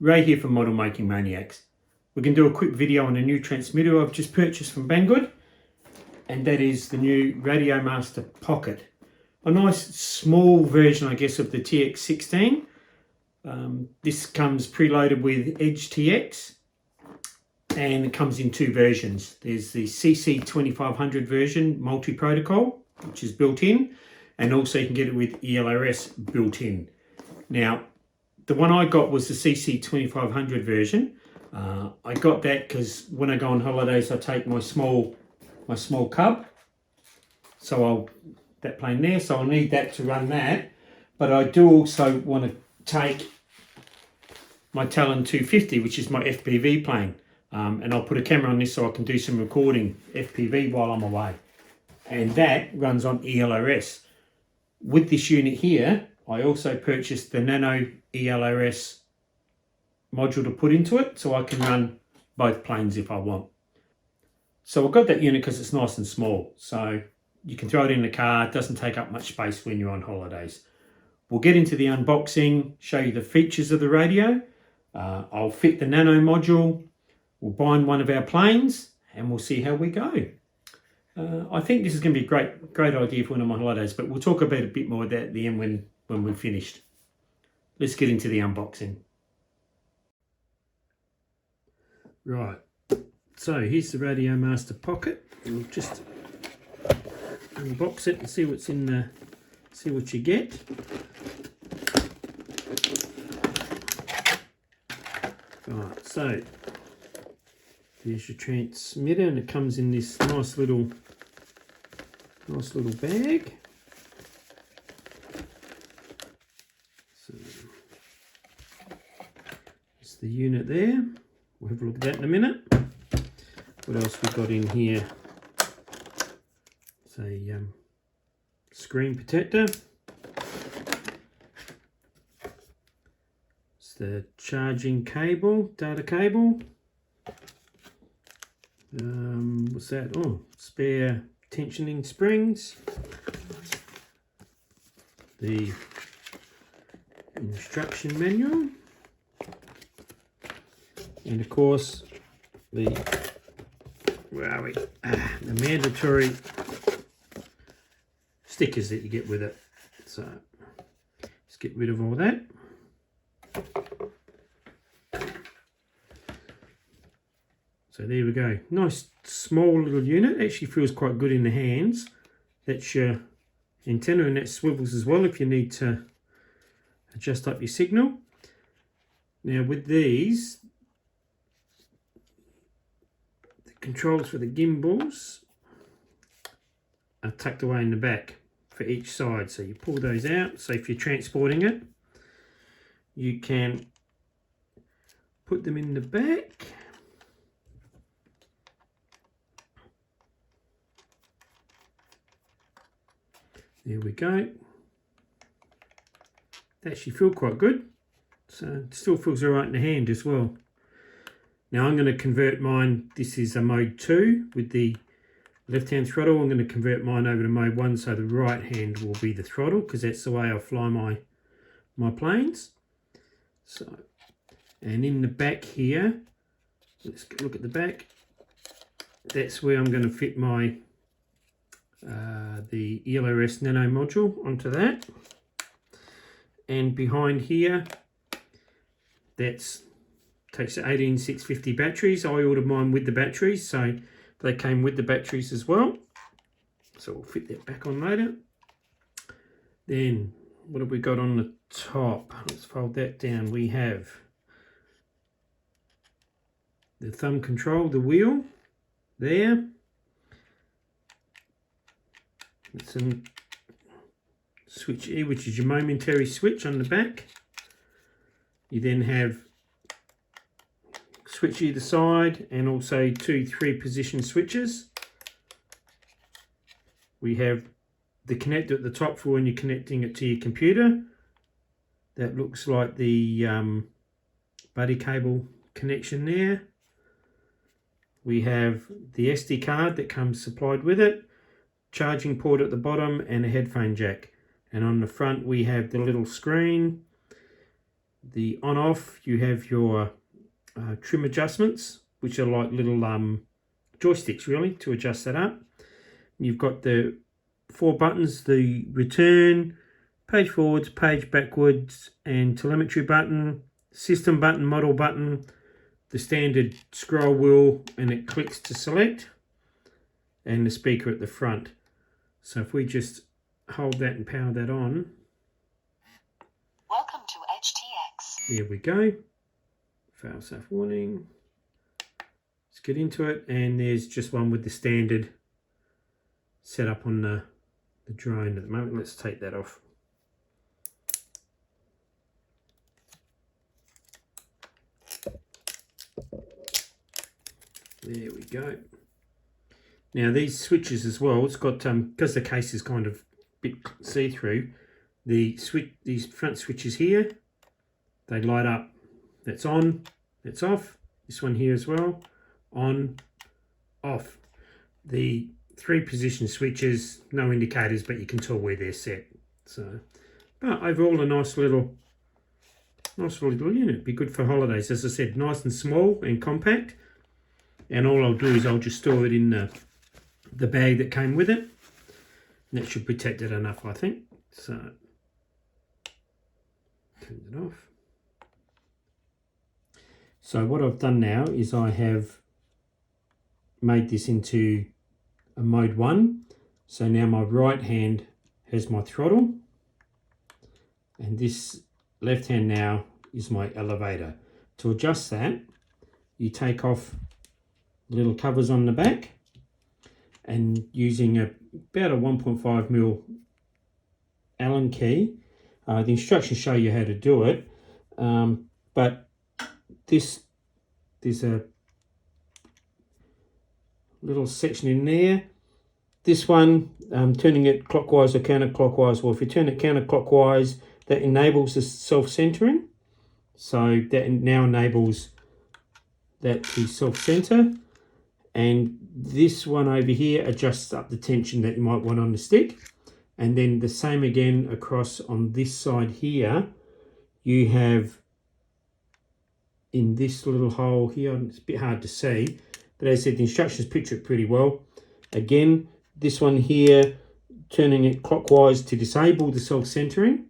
Ray here from Model Making Maniacs. We're going to do a quick video on a new transmitter I've just purchased from Banggood, and that is the new RadioMaster Pocket. A nice small version, I guess, of the TX16. This comes preloaded with Edge TX, and it comes in two versions. There's the CC2500 version, multi-protocol, which is built in, and also you can get it with ELRS built in. Now, the one I got was the CC2500 version. I got that because when I go on holidays, I take my small cub. So that plane there, so I'll need that to run that. But I do also want to take my Talon 250, which is my FPV plane. And I'll put a camera on this so I can do some recording FPV while I'm away. And that runs on ELRS. With this unit here, I also purchased the Nano ELRS module to put into it, so I can run both planes if I want. So I've got that unit because it's nice and small, so you can throw it in the car. It doesn't take up much space when you're on holidays. We'll get into the unboxing, show you the features of the radio. I'll fit the Nano module, we'll bind one of our planes, and we'll see how we go. I think this is going to be a great idea for when I'm on holidays, but we'll talk about a bit more of that at the end when we're finished. Let's get into the unboxing. Right, so here's the RadioMaster Pocket. We'll just unbox it and see what's in the, see what you get. Right, so here's your transmitter, and it comes in this nice little bag. So it's the unit there. We'll have a look at that in a minute. What else we got in here? It's a screen protector. It's the charging cable, data cable. What's that? Oh, spare tensioning springs. The instruction manual. And of course, the mandatory stickers that you get with it. So let's get rid of all that. So there we go. Nice small little unit. Actually feels quite good in the hands. That's your antenna, and that swivels as well if you need to adjust up your signal. Now with these, controls for the gimbals are tucked away in the back for each side, so you pull those out. So if you're transporting it, you can put them in the back. There we go. They actually feel quite good, so it still feels all right in the hand as well. Now I'm going to convert mine, this is a mode 2 with the left hand throttle. I'm going to convert mine over to mode 1, so the right hand will be the throttle, because that's the way I fly my planes. So, and in the back here, let's look at the back. That's where I'm going to fit my the ELRS Nano module onto that. And behind here, that's takes the 18650 batteries. I ordered mine with the batteries, so they came with the batteries as well. So we'll fit that back on later. Then what have we got on the top? Let's fold that down. We have the thumb control, the wheel there. It's a switch E, which is your momentary switch on the back. You then have switch either side, and also 2 3-position switches. We have the connector at the top for when you're connecting it to your computer. That looks like the buddy cable connection there. We have the SD card that comes supplied with it, charging port at the bottom, and a headphone jack. And on the front we have the little screen the on off, you have your trim adjustments, which are like little joysticks really to adjust that up. You've got the 4 buttons, the return, page forwards, page backwards, and telemetry button, system button, model button, the standard scroll wheel, and it clicks to select, and the speaker at the front. So if we just hold that and power that on. Welcome to HTX. There we go. Fail safe warning. Let's get into it, and there's just one with the standard setup on the drone at the moment. Let's take that off. There we go. Now these switches as well, it's got because the case is kind of a bit see-through, these front switches here, they light up. That's on, that's off. This one here as well, on, off. The 3 position switches, no indicators, but you can tell where they're set. So, but overall a nice little unit. Be good for holidays. As I said, nice and small and compact. And all I'll do is I'll just store it in the bag that came with it. And that should protect it enough, I think. So, turn it off. So what I've done now is I have made this into a mode 1. So now my right hand has my throttle, and this left hand now is my elevator. To adjust that, you take off the little covers on the back, and using about a 1.5mm Allen key, the instructions show you how to do it, but there's a little section in there. This one, turning it clockwise or counterclockwise. Well, if you turn it counterclockwise, that enables the self-centering. So that now enables that to self-center. And this one over here adjusts up the tension that you might want on the stick. And then the same again across on this side here. You have in this little hole here, it's a bit hard to see, but as I said, the instructions picture it pretty well. Again, this one here, turning it clockwise to disable the self-centering.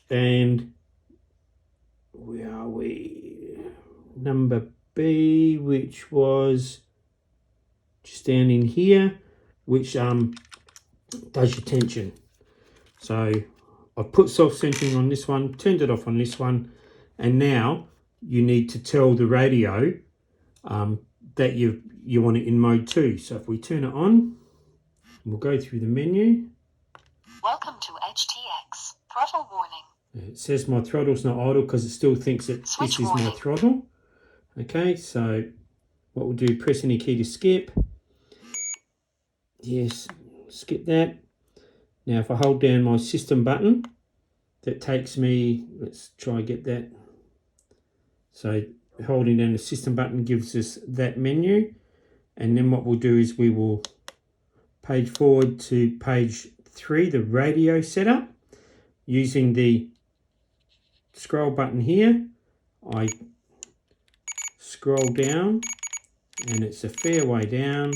And where are we? Number B, which was just down in here, which does your tension. So I've put self-centering on this one, turned it off on this one, and now you need to tell the radio that you want it in mode 2. So if we turn it on, we'll go through the menu. Welcome to HTX. Throttle warning. It says my throttle's not idle because it still thinks that Switch this is my warning. throttle. Okay, so what we'll do, press any key to skip. Yes, skip that. Now if I hold down my system button, that takes me, let's try and get that. So holding down the system button gives us that menu. And then what we'll do is we will page forward to page 3, the radio setup. Using the scroll button here, I scroll down, and it's a fair way down.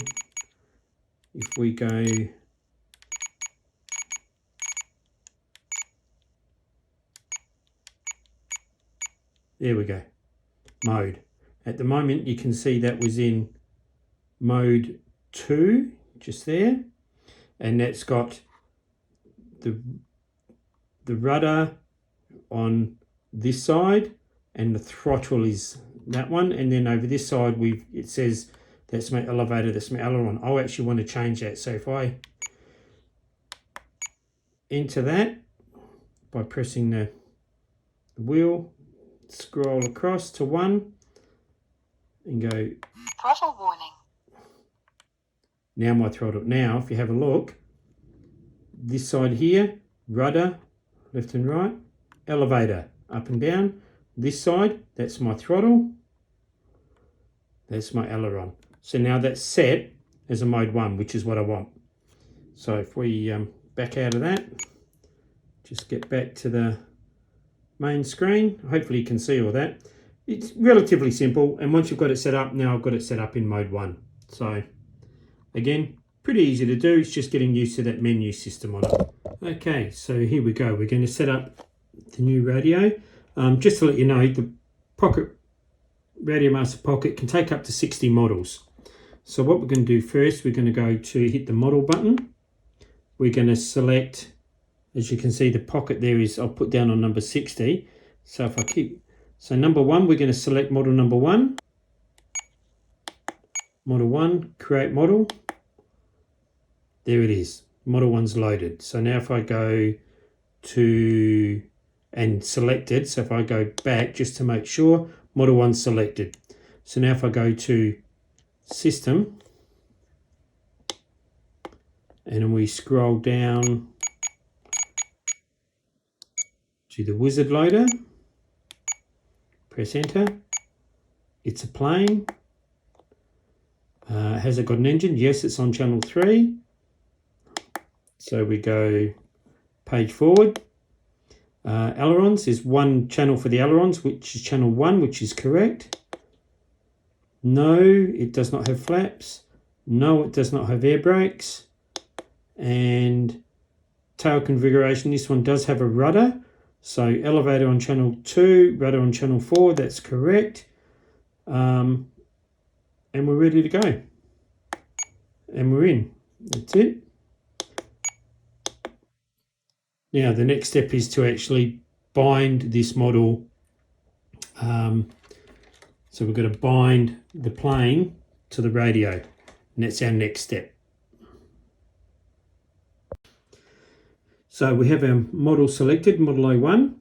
If we go there we go, mode. At the moment you can see that was in mode 2 just there, and that's got the rudder on this side and the throttle is that one, and then over this side it says that's my elevator, that's my aileron. I actually want to change that, so if I enter that by pressing the wheel, scroll across to 1 and go Throttle warning. now my throttle. Now if you have a look, this side here, rudder left and right, elevator up and down. This side, that's my throttle, that's my aileron. So now that's set as a mode 1, which is what I want. So if we back out of that, just get back to the main screen. Hopefully you can see all that. It's relatively simple, and once you've got it set up, now I've got it set up in mode 1. So again, pretty easy to do. It's just getting used to that menu system on it. Okay, so here we go. We're going to set up the new radio. Just to let you know, the RadioMaster Pocket can take up to 60 models. So what we're going to do first, we're going to go to hit the model button. We're going to select, as you can see, the Pocket there is, I'll put down on number 60. So if I keep, so number 1, we're going to select model number 1. Model 1, create model. There it is. Model 1's loaded. So now if I go to and selected, so if I go back just to make sure, model 1's selected. So now if I go to system and then we scroll down to the wizard loader, press enter. It's a plane. Has it got an engine? Yes, it's on channel 3. So we go page forward. Ailerons is one channel for the ailerons, which is channel 1, which is correct. No, it does not have flaps. No, it does not have air brakes. And tail configuration, this one does have a rudder. So elevator on channel 2, rudder on channel 4, that's correct. And we're ready to go. And we're in. That's it. Now the next step is to actually bind this model. So we've got to bind the plane to the radio, and that's our next step. So we have our model selected, model 01,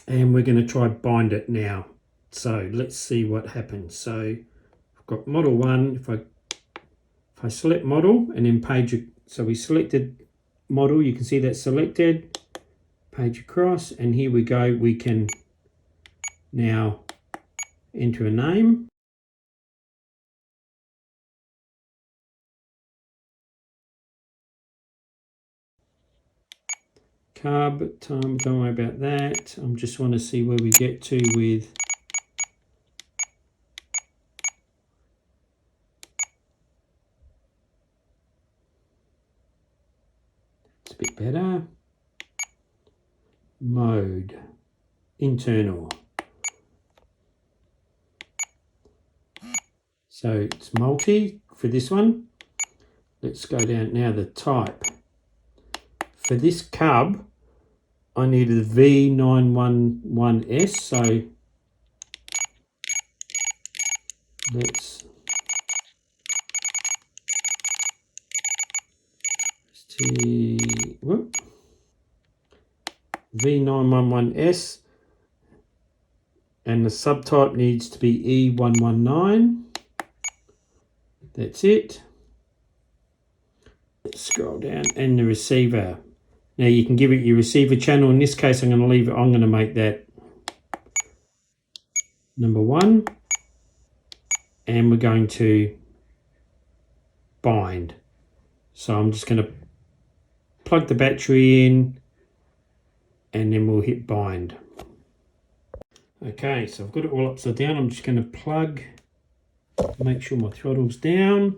and we're going to try bind it now. So let's see what happens. So I've got model 1. If I select model and then page, so we selected model, you can see that's selected, page across, and here we go. We can now enter a name. Carb time, don't worry about that. I just want to see where we get to with it's a bit better. Mode, internal. So it's multi for this one. Let's go down now, the type. For this cub, I needed a V911S, so let's V911S, and the subtype needs to be E119. That's it. Let's scroll down, and the receiver. Now you can give it your receiver channel. In this case, I'm going to leave it. I'm going to make that number 1, and we're going to bind. So I'm just going to plug the battery in, and then we'll hit bind. Okay, so I've got it all upside down. I'm just going to plug, make sure my throttle's down.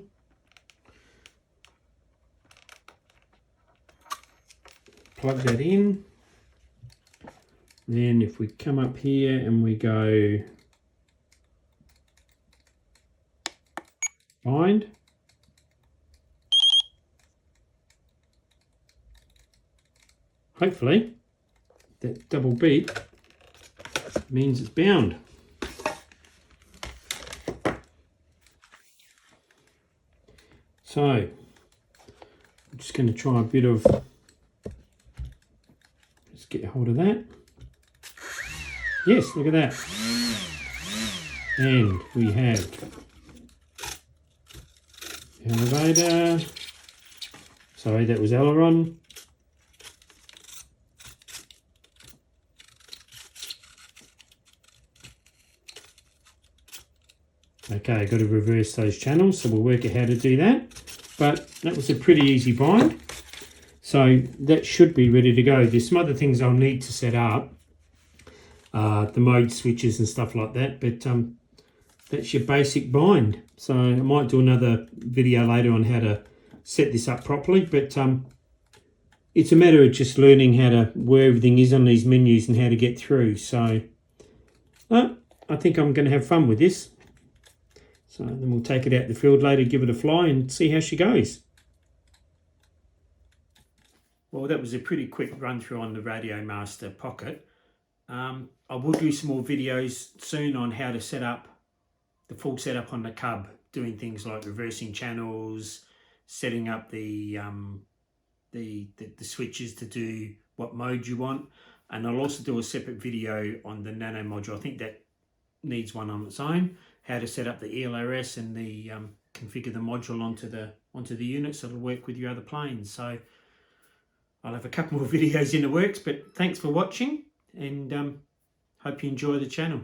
Plug that in. Then if we come up here and we go bind, hopefully that double beep means it's bound. So I'm just going to try a bit of, let's get a hold of that. Yes, look at that. And we have elevator, sorry, that was aileron. Okay, I've got to reverse those channels, so we'll work out how to do that. But that was a pretty easy bind. So that should be ready to go. There's some other things I'll need to set up, the mode switches and stuff like that, but that's your basic bind. So I might do another video later on how to set this up properly, but it's a matter of just learning how to, where everything is on these menus and how to get through. So I think I'm going to have fun with this. So then we'll take it out the field later, give it a fly and see how she goes. Well, that was a pretty quick run through on the RadioMaster Pocket. I will do some more videos soon on how to set up the full setup on the Cub, doing things like reversing channels, setting up the switches to do what mode you want. And I'll also do a separate video on the Nano module. I think that needs one on its own, how to set up the ELRS and the configure the module onto the unit so it'll work with your other planes. So I'll have a couple more videos in the works, but thanks for watching, and hope you enjoy the channel.